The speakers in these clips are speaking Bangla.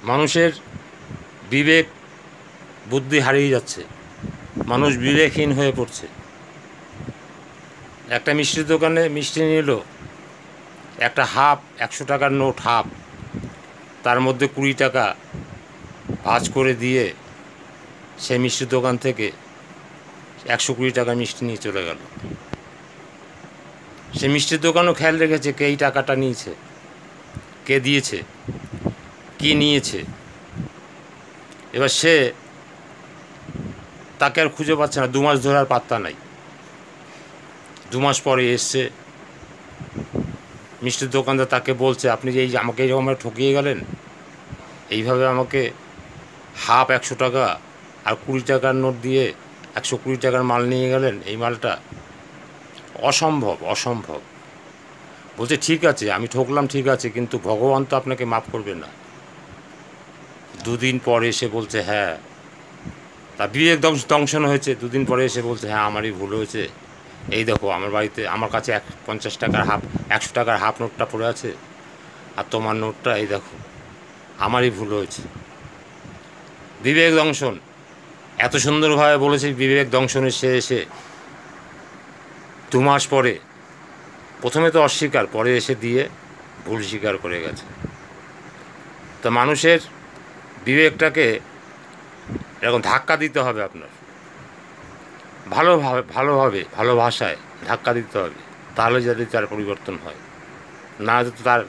মানুষের বিবেক বুদ্ধি হারিয়ে যাচ্ছে, মানুষ বিবেকহীন হয়ে পড়ছে। একটা মিষ্টির দোকানে মিষ্টি নিল, একটা হাফ 100 টাকার নোট হাফ, তার মধ্যে 20 টাকা ভাঁজ করে দিয়ে সে মিষ্টির দোকান থেকে 120 টাকা মিষ্টি নিয়ে চলে গেল। সে মিষ্টির দোকানও খেয়াল রেখেছে কে এই টাকাটা নিয়েছে, কে দিয়েছে, কি নিয়েছে। এবার সে তাকে আর খুঁজে পাচ্ছে না, 2 মাস ধরে আর পাত্তা নাই। 2 মাস পরে এসছে মিষ্টির দোকানদার, তাকে বলছে আপনি যে এই আমাকে এইরকম ঠকিয়ে গেলেন, এইভাবে আমাকে হাফ 100 টাকা আর 20 টাকার নোট দিয়ে 120 টাকার মাল নিয়ে গেলেন, এই মালটা অসম্ভব অসম্ভব। বলছে ঠিক আছে আমি ঠকলাম, ঠিক আছে, কিন্তু ভগবান তো আপনাকে মাফ করবে না। 2 দিন পরে এসে বলছে হ্যাঁ, তা বিবেক দংশন হয়েছে। 2 দিন পরে এসে বলছে হ্যাঁ আমারই ভুল হয়েছে, এই দেখো আমার বাড়িতে আমার কাছে 50 টাকার হাফ 100 টাকার হাফ নোটটা পড়ে আছে, আর তোমার নোটটা এই দেখো, আমারই ভুল হয়েছে। বিবেক দংশন এত সুন্দরভাবে বলেছে, বিবেক দংশনের সে এসে 2 মাস পরে, প্রথমে তো অস্বীকার, পরে এসে দিয়ে ভুল স্বীকার করে গেছে। তো মানুষের বিবেকটাকে এরকম ধাক্কা দিতে হবে, আপনার ভালোভাবে ভালো ভাষায় ধাক্কা দিতে হবে, তাহলে যদি তার পরিবর্তন হয়। না তো তার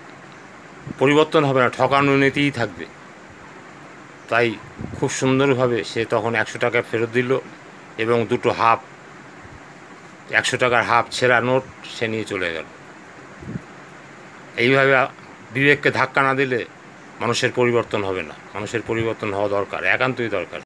পরিবর্তন হবে না, ঠকানো নীতিই থাকবে। তাই খুব সুন্দরভাবে সে তখন 100 টাকা ফেরত দিল এবং 2টো হাফ 100 টাকার হাফ ছেঁড়া নোট সে নিয়ে চলে গেল। এইভাবে বিবেককে ধাক্কা না দিলে মানুষের পরিবর্তন হবে না। মানুষের পরিবর্তন হওয়া দরকার, একান্তই দরকার।